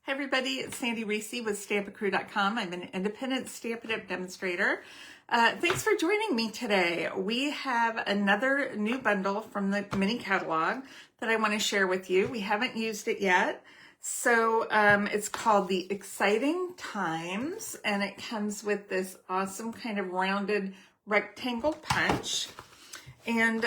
Hi everybody, it's Sandy Reese with Stampacrew.com. I'm an independent Stampin' Up! Demonstrator. Thanks for joining me today. We have another new bundle from the mini catalog that I want to share with you. We haven't used it yet. So it's called The Exciting Times, and it comes with this awesome kind of rounded rectangle punch. And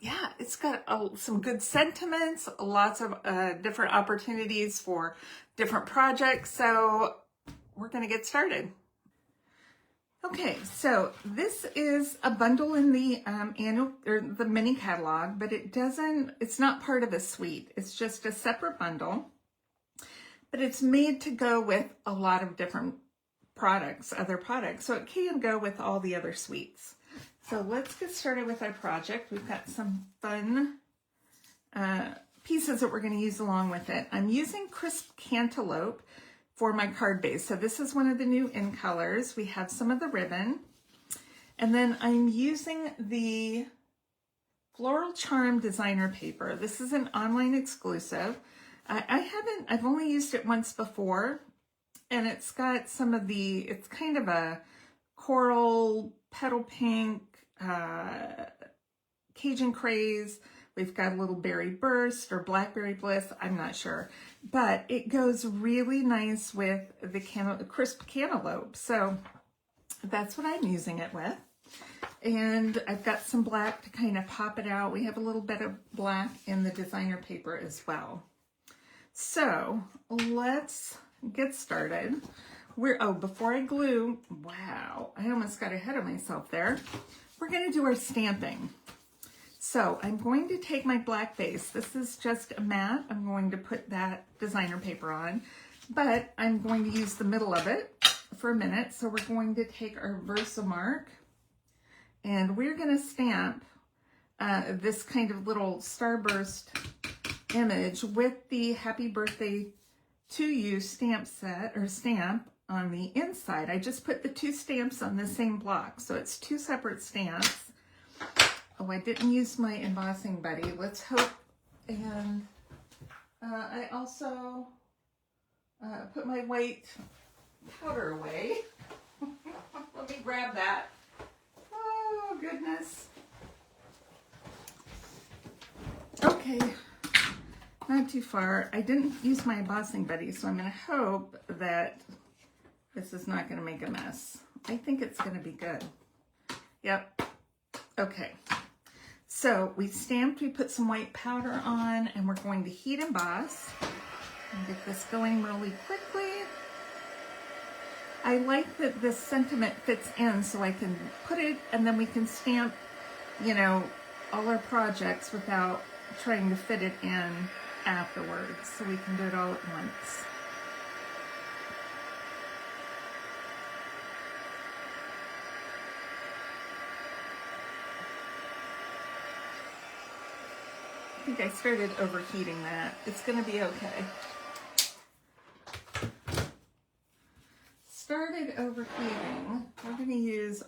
yeah, it's got some good sentiments, lots of different opportunities for different projects. So we're going to get started. Okay, so this is a bundle in the annual or the mini catalog, but it's not part of a suite. It's just a separate bundle, but it's made to go with a lot of different products, other products. So it can go with all the other suites. So let's get started with our project. We've got some fun pieces that we're going to use along with it. I'm using Crisp Cantaloupe for my card base. So this is one of the new in colors. We have some of the ribbon. And then I'm using the Floral Charm designer paper. This is an online exclusive. I've only used it once before. And it's got it's kind of a coral, petal pink, Cajun Craze. We've got a little Berry Burst or Blackberry Bliss, I'm not sure. But it goes really nice with the Crisp Cantaloupe. So that's what I'm using it with. And I've got some black to kind of pop it out. We have a little bit of black in the designer paper as well. So let's get started. Before I glue, wow, I almost got ahead of myself there. We're going to do our stamping. So I'm going to take my black base. This is just a matte. I'm going to put that designer paper on, but I'm going to use the middle of it for a minute. So we're going to take our Versamark and we're going to stamp this kind of little starburst image with the Happy Birthday to You stamp on the inside. I just put the two stamps on the same block, so it's two separate stamps. Oh, I didn't use my embossing buddy. Let's hope. And I also put my white powder away. Let me grab that. Oh, goodness. Okay. Not too far. I didn't use my embossing buddy, so I'm going to hope that this is not going to make a mess. I think it's going to be good. Yep. Okay. So we put some white powder on, and we're going to heat emboss and get this going really quickly. I like that this sentiment fits in, so I can put it, and then we can stamp, all our projects without trying to fit it in afterwards. So we can do it all at once. I think I started overheating that. It's going to be okay. Started overheating. We're going to use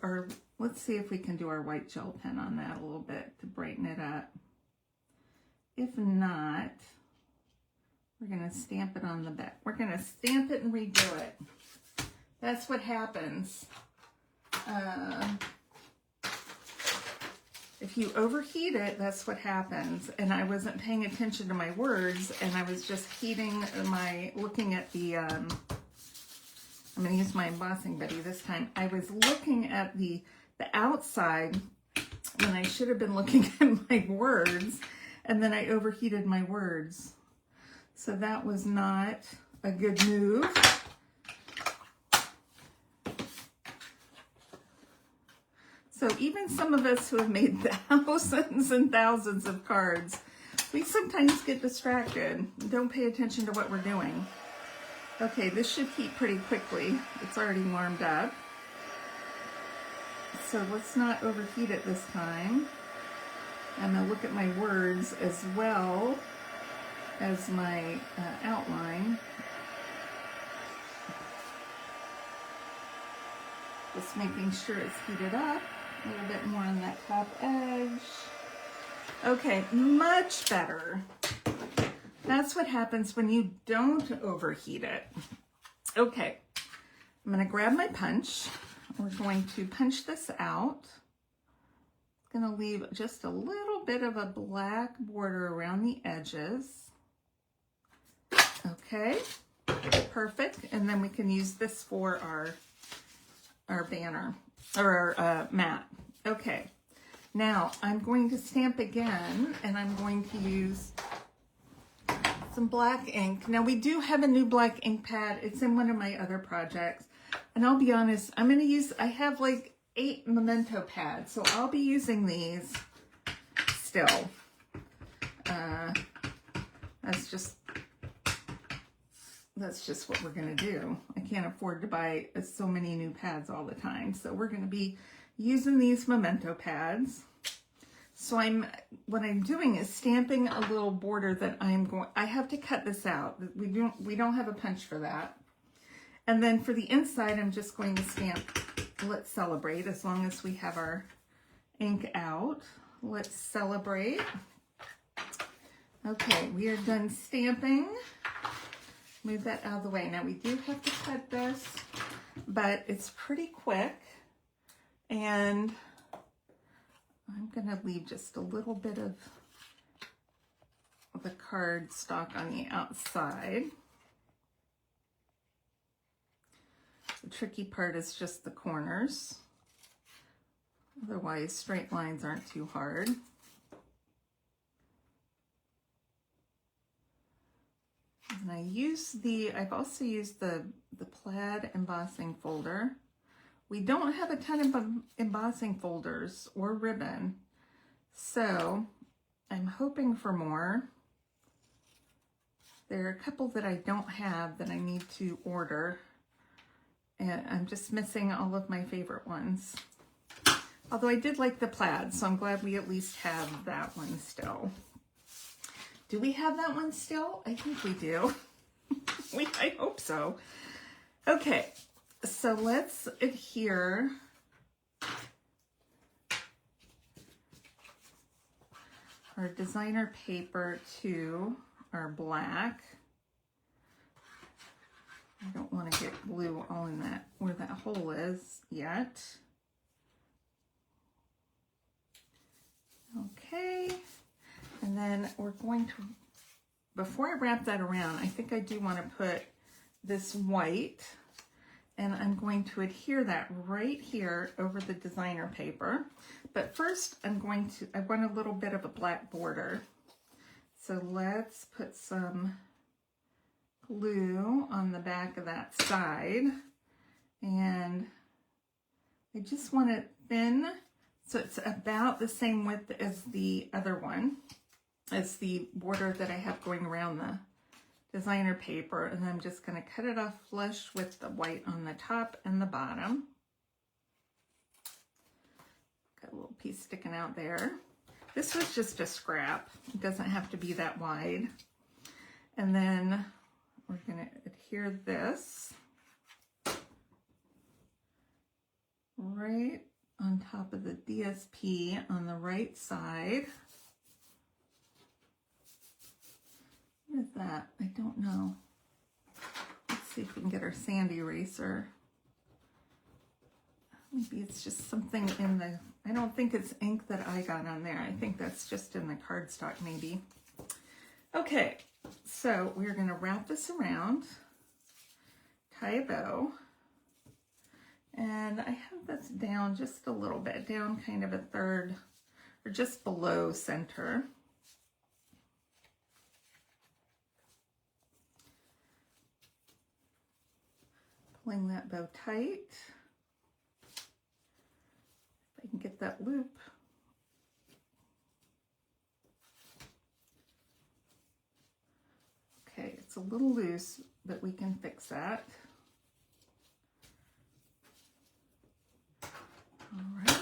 let's see if we can do our white gel pen on that a little bit to brighten it up. If not, we're going to stamp it on the back. We're going to stamp it and redo it. That's what happens. If you overheat it, that's what happens. And I wasn't paying attention to my words, and I was just looking at the, I'm going to use my embossing buddy this time. I was looking at the outside when I should have been looking at my words, and then I overheated my words. So that was not a good move. So even some of us who have made thousands and thousands of cards, we sometimes get distracted. Don't pay attention to what we're doing. Okay, this should heat pretty quickly. It's already warmed up. So let's not overheat it this time. I'm going to look at my words as well as my outline. Just making sure it's heated up. A little bit more on that top edge. Okay, much better. That's what happens when you don't overheat it. Okay, I'm going to grab my punch. We're going to punch this out. Going to leave just a little bit of a black border around the edges. Okay, perfect. And then we can use this for our banner or our mat. Okay, now I'm going to stamp again, and I'm going to use some black ink. Now we do have a new black ink pad. It's in one of my other projects. And I'll be honest, I have like 8 Memento pads, so I'll be using these still. That's just what we're gonna do. I can't afford to buy so many new pads all the time. So we're gonna be using these Memento pads. So what I'm doing is stamping a little border that I have to cut this out. We don't have a punch for that. And then for the inside, I'm just going to stamp Let's Celebrate, as long as we have our ink out. Let's celebrate. Okay, we are done stamping. Move that out of the way. Now we do have to cut this, but it's pretty quick. And I'm gonna leave just a little bit of the cardstock on the outside. The tricky part is just the corners. Otherwise, straight lines aren't too hard. And I've also used the plaid embossing folder. We don't have a ton of embossing folders or ribbon, so I'm hoping for more. There are a couple that I don't have that I need to order, and I'm just missing all of my favorite ones. Although I did like the plaid, so I'm glad we at least have that one still. Do we have that one still? I think we do. I hope so. Okay, so let's adhere our designer paper to our black. I don't want to get glue all in that, where that hole is yet. Okay, and then we're going to, before I wrap that around, I think I do want to put this white, and I'm going to adhere that right here over the designer paper. But first I want a little bit of a black border. So let's put some glue on the back of that side. And I just want it thin, so it's about the same width as the other one, as the border that I have going around the designer paper. And I'm just going to cut it off flush with the white on the top and the bottom. Got a little piece sticking out there. This was just a scrap. It doesn't have to be that wide. And then we're going to adhere this right on top of the DSP on the right side. What is that? I don't know. Let's see if we can get our sand eraser. Maybe it's just something in the, I don't think it's ink that I got on there. I think that's just in the cardstock maybe. Okay, so we're gonna wrap this around, tie a bow, and I have this down just a little bit, down kind of a third, or just below center. Pulling that bow tight. If I can get that loop. Okay, it's a little loose, but we can fix that. All right.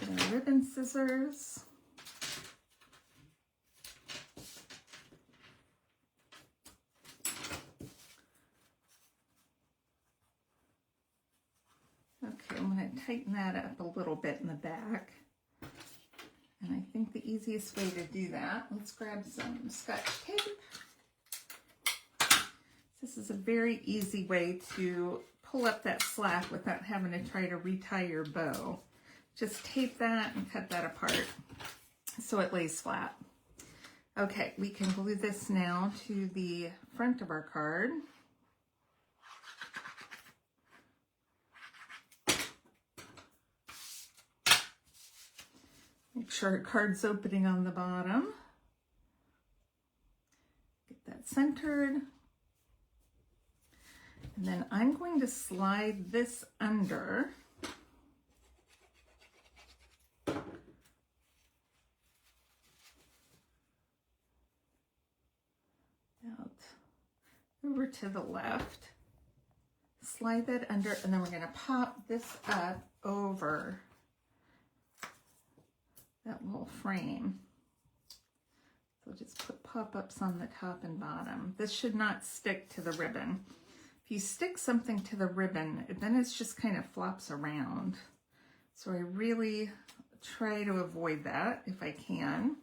Get our ribbon scissors. Okay, I'm going to tighten that up a little bit in the back. And I think the easiest way to do that, let's grab some Scotch tape. This is a very easy way to pull up that slack without having to try to retie your bow. Just tape that and cut that apart so it lays flat. Okay, we can glue this now to the front of our card. Make sure our card's opening on the bottom. Get that centered. And then I'm going to slide this under. Out over to the left. Slide that under, and then we're going to pop this up over that little frame. So just put pop-ups on the top and bottom. This should not stick to the ribbon. If you stick something to the ribbon, then it's just kind of flops around. So I really try to avoid that if I can.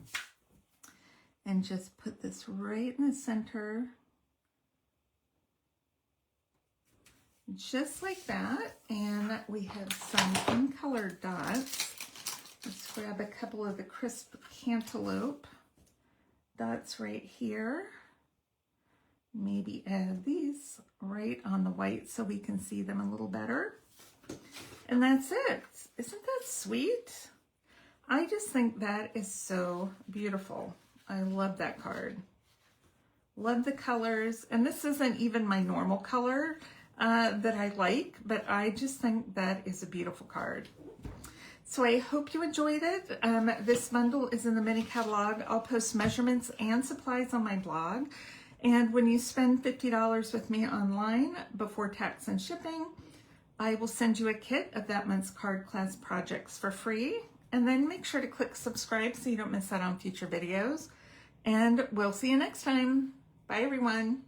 And just put this right in the center. Just like that. And we have some in-colored dots. Let's grab a couple of the crisp cantaloupe dots right here. Maybe add these right on the white so we can see them a little better. And that's it. Isn't that sweet? I just think that is so beautiful. I love that card. Love the colors. And this isn't even my normal color that I like, but I just think that is a beautiful card. So I hope you enjoyed it. This bundle is in the mini catalog. I'll post measurements and supplies on my blog. And when you spend $50 with me online before tax and shipping, I will send you a kit of that month's card class projects for free. And then make sure to click subscribe so you don't miss out on future videos. And we'll see you next time. Bye, everyone.